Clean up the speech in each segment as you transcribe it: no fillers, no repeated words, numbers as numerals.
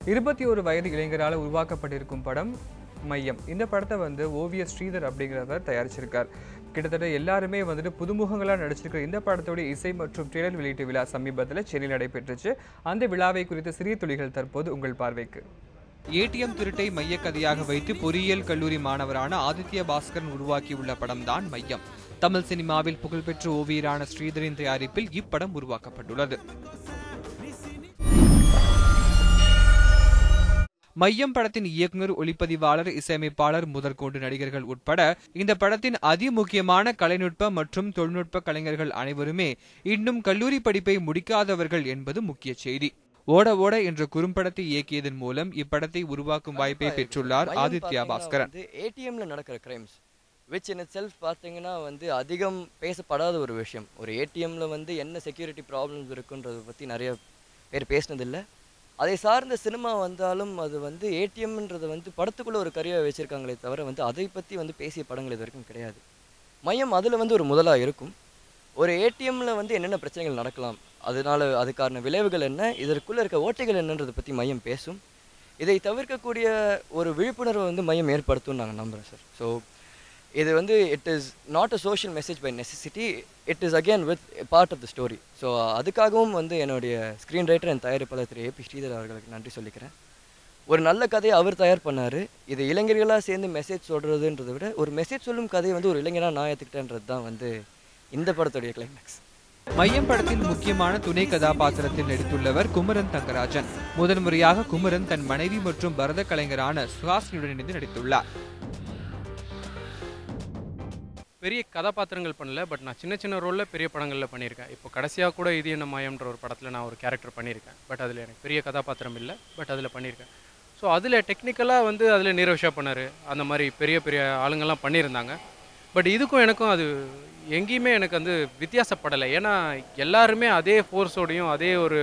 21 வயது இளைஞரால் உருவாக்கப்பட்டிருக்கும் படம் மையம். இந்த படத்தை ஓவியர் ஸ்ரீதர் அப்படிங்கிறவர் தயாரிச்சிருக்கார். கிட்டத்தட்ட எல்லாருமே புதுமுகங்களாக நடிச்சிருக்கிற இந்த படத்தோட இசை மற்றும் ட்ரெய்லர் வெளியீட்டு விழா சமீபத்தில் சென்னையில் நடைபெற்றுச்சு. அந்த விழாவை குறித்த சிறிய துளிகள் தற்போது உங்கள் பார்வைக்கு. ஏடிஎம் திருட்டை மைய கதையாக வைத்து பொறியியல் கல்லூரி மாணவரான ஆதித்ய பாஸ்கரன் உருவாக்கியுள்ள படம்தான் மையம். தமிழ் சினிமாவில் புகழ்பெற்ற ஓவியரான ஸ்ரீதரின் தயாரிப்பில் இப்படம் உருவாக்கப்பட்டுள்ளது. மையம் படத்தின் இயக்குனர், ஒளிப்பதிவாளர், இசையமைப்பாளர் முதற்கொண்டு நடிகர்கள் உட்பட இந்த படத்தின் அதிமுக்கியமான கலைநுட்ப மற்றும் தொழில்நுட்ப கலைஞர்கள் அனைவருமே இன்னும் கல்லூரி படிப்பை முடிக்காதவர்கள் என்பது முக்கிய செய்தி. ஓட ஓட என்ற குறும்படத்தை இயக்கியதன் மூலம் இப்படத்தை உருவாக்கும் வாய்ப்பை பெற்றுள்ளார் ஆதித்யா பாஸ்கரன். ஏடிஎம்ல நடக்கிற கிரைம்ஸ் which in itself பார்த்தீங்கன்னா அதிகம் பேசப்படாத ஒரு விஷயம். ஒரு ஏடிஎம்ல என்ன செக்யூரிட்டி ப்ராப்ளம்ஸ் இருக்குன்றதை பற்றி நிறைய பேர் பேசினதில்லை. அதை சார்ந்த சினிமா வந்தாலும் அது ஏடிஎம்ன்றது படத்துக்குள்ளே ஒரு கருவியை வச்சுருக்காங்களே தவிர அதை பற்றி பேசிய படங்கள் இது வரைக்கும் கிடையாது. மையம் அதில் ஒரு முதலாக இருக்கும். ஒரு ஏடிஎம்மில் என்னென்ன பிரச்சனைகள் நடக்கலாம், அதுக்கான விளைவுகள் என்ன, இதற்குள்ளே இருக்க ஓட்டைகள் என்னன்றதை பற்றி மையம் பேசும். இதை தவிர்க்கக்கூடிய ஒரு விழிப்புணர்வை மையம் ஏற்படுத்தும் நாங்கள் நம்புகிறோம் சார். ஸோ இது it is not a social message by necessity, it is again with part of the story. So அதுக்காகவும் என்னுடைய ஸ்க்ரீன் ரைட்டர் என் தயாரிப்பாளர் திரு ஏபி ஸ்ரீதர் அவர்களுக்கு நன்றி சொல்லிக்கிறேன். ஒரு நல்ல கதையை அவர் தயார் பண்ணார். இது இளைஞர்களாக சேர்ந்து மெசேஜ் சொல்கிறதுன்றதை விட ஒரு மெசேஜ் சொல்லும் கதையை ஒரு இளைஞராக நான் ஏற்றுக்கிட்டேன்றது தான் இந்த படத்துடைய கிளைமேக்ஸ். மையம் படத்தில் முக்கியமான துணை கதாபாத்திரத்தில் நடித்துள்ளவர் குமரன் தங்கராஜன். முதன்முறையாக குமரன் தன் மனைவி மற்றும் பரத கலைஞரான சுஹாசினியுடன் இணைந்து நடித்துள்ளார். பெரிய கதாபாத்திரங்கள் பண்ணல, பட் நான் சின்ன சின்ன ரோலில் பெரிய படங்களில் பண்ணியிருக்கேன். இப்போ கடைசியாக கூட இது என்ன மாயம்ன்ற ஒரு படத்தில் நான் ஒரு கேரக்டர் பண்ணியிருக்கேன். பட் அதில் எனக்கு பெரிய கதாபாத்திரம் இல்லை, பட் அதில் பண்ணியிருக்கேன். ஸோ அதில் டெக்னிக்கலாக அதில் நீரவ்ஷா பண்ணார், அந்த மாதிரி பெரிய பெரிய ஆளுங்கள்லாம் பண்ணியிருந்தாங்க. பட் இதுக்கும் எனக்கும் அது எங்கேயுமே எனக்கு வித்தியாசப்படலை. ஏன்னா எல்லாருமே அதே ஃபோர்ஸோடையும் அதே ஒரு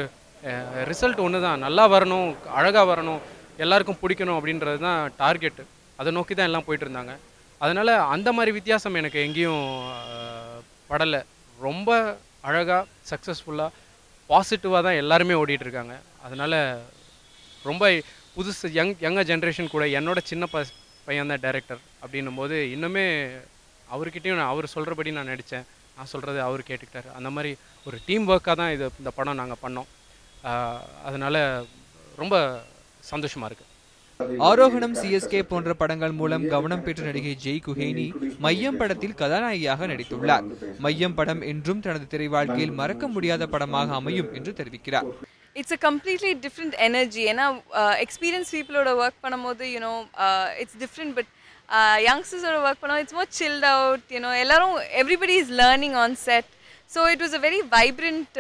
ரிசல்ட் ஒன்று தான், நல்லா வரணும், அழகாக வரணும், எல்லாருக்கும் பிடிக்கணும் அப்படின்றது தான் டார்கெட்டு. அதை நோக்கி தான் எல்லாம் போயிட்டு இருந்தாங்க. அதனால் அந்த மாதிரி வித்தியாசம் எனக்கு எங்கேயும் படலை. ரொம்ப அழகாக, சக்ஸஸ்ஃபுல்லாக, பாசிட்டிவாக தான் எல்லாருமே ஓடிட்டுருக்காங்க. அதனால் ரொம்ப புதுசு யங்கர் ஜென்ரேஷன் கூட என்னோட சின்ன பையன் தான் டைரக்டர் அப்படின்னும் போது இன்னுமே அவர்கிட்டையும் அவர் சொல்கிறபடி நான் நடித்தேன், நான் சொல்கிறது அவர் கேட்டுக்கிட்டார். அந்த மாதிரி ஒரு டீம் ஒர்க்காக தான் இந்த படம் நாங்கள் பண்ணோம். அதனால் ரொம்ப சந்தோஷமாக இருக்குது. ஆரோகணம், சிஎஸ்கே போன்ற படங்கள் மூலம் கவனம் பெற்ற நடிகை ஜெய் குஹேனி மையம் படத்தில் கதாநாயகியாக நடித்துள்ளார். மையம் படம் என்றும் தனது திரை வாழ்க்கையில் மறக்க முடியாத படமாக அமையும் என்று தெரிவிக்கிறார். It's a completely different energy. ஏன்னா experienced peopleோட work பண்ணும்போது it's different, but youngsters ஓட work பண்ணும்போது it's more chilled out. எல்லாரும் everybody is learning on set. So it was a very vibrant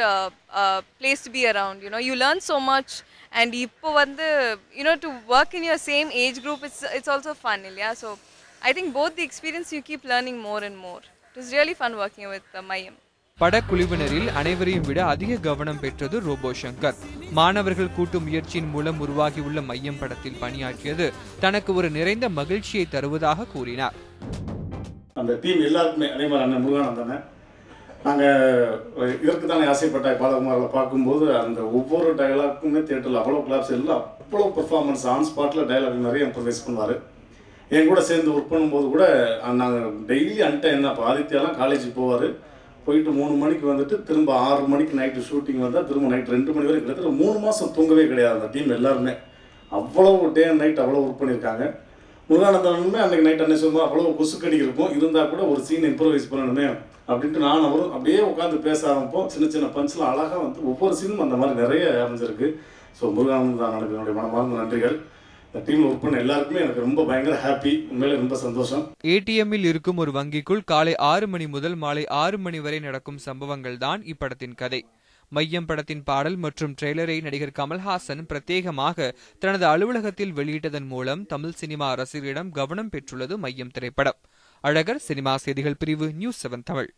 place to be around. You learn so much. And இப்போ to work in your same age group, it's also fun. Yeah? So I think both the experience, you keep learning more and more. It was really fun working with மையம். படக்குழுவினரில் அனைவரையும் விட அதிக கவனம் பெற்றது robot Shankar. மாணவர்கள் கூட்டு முயற்சியின் மூலம் உருவாகியுள்ள மையம் படத்தில் பணியாற்றியது தனக்கு ஒரு நிறைந்த மகிழ்ச்சியை தருவதாக கூறினார். அந்த டீம் எல்லாருக்குமே அதே மாதிரி அண்ணன் முருகானந்தன், நாங்கள் இதற்கு தானே ஆசைப்பட்ட பாலகுமாரில் பார்க்கும்போது அந்த ஒவ்வொரு டைலாக்குமே தியேட்டரில் அவ்வளோ கிளாப்ஸ் எல்லாம் அவ்வளோ பெர்ஃபார்மன்ஸ் ஆன் ஸ்பாட்டில் டைலாக் நிறைய இம்ப்ரவைஸ் பண்ணுவார். என் கூட சேர்ந்து ஒர்க் பண்ணும்போது கூட நாங்கள் டெய்லி அன்டைம் என்ன, இப்போ ஆதித்யாலாம் காலேஜுக்கு போவார், போயிட்டு 3 மணிக்கு திரும்ப 6 மணிக்கு நைட்டு ஷூட்டிங் வந்தால் திரும்ப நைட் 2 மணி வரைக்கும் கிட்டத்தட்ட 3 மாதம் தூங்கவே கிடையாது அந்த டீம் எல்லாருமே. அவ்வளோ டே அண்ட் நைட் அவ்வளோ ஒர்க் பண்ணியிருக்காங்க. முருகானந்தனுமே அன்றைக்கி நைட் அன்னைக்கு சொல்லும்போது அவ்வளோ கொசுக்கடி இருக்கும், இருந்தால் கூட ஒரு சீன் இம்ப்ரவைஸ் பண்ணணுமே அப்படின்ட்டு நான் அவரும் அப்படியே உட்காந்து பேச ஆரம்பிப்போம். சின்ன சின்ன பஞ்ச்லாம் அழகாக ஒவ்வொரு சீனும் அந்த மாதிரி நிறைய அமைஞ்சிருக்கு. ஸோ முருகானந்தன் எனக்கு என்னுடைய மனமார்ந்த நன்றிகள். இந்த டீமில் ஒர்க் பண்ண எல்லாருக்குமே எனக்கு ரொம்ப பயங்கர ஹாப்பி, உண்மையிலே ரொம்ப சந்தோஷம். ஏடிஎம்மில் இருக்கும் ஒரு வங்கிக்குள் காலை 6 மணி முதல் மாலை 6 மணி வரை நடக்கும் சம்பவங்கள் தான் இப்படத்தின் கதை. மையம் படத்தின் பாடல் மற்றும் ட்ரெய்லரை நடிகர் கமல்ஹாசன் பிரத்யேகமாக தனது அலுவலகத்தில் வெளியிட்டதன் மூலம் தமிழ் சினிமா ரசிகர்களிடம் கவனம் பெற்றுள்ளது மையம் திரைப்படம். அழகர் சினிமா செய்திகள் பிரிவு, நியூஸ் 7 தமிழ்.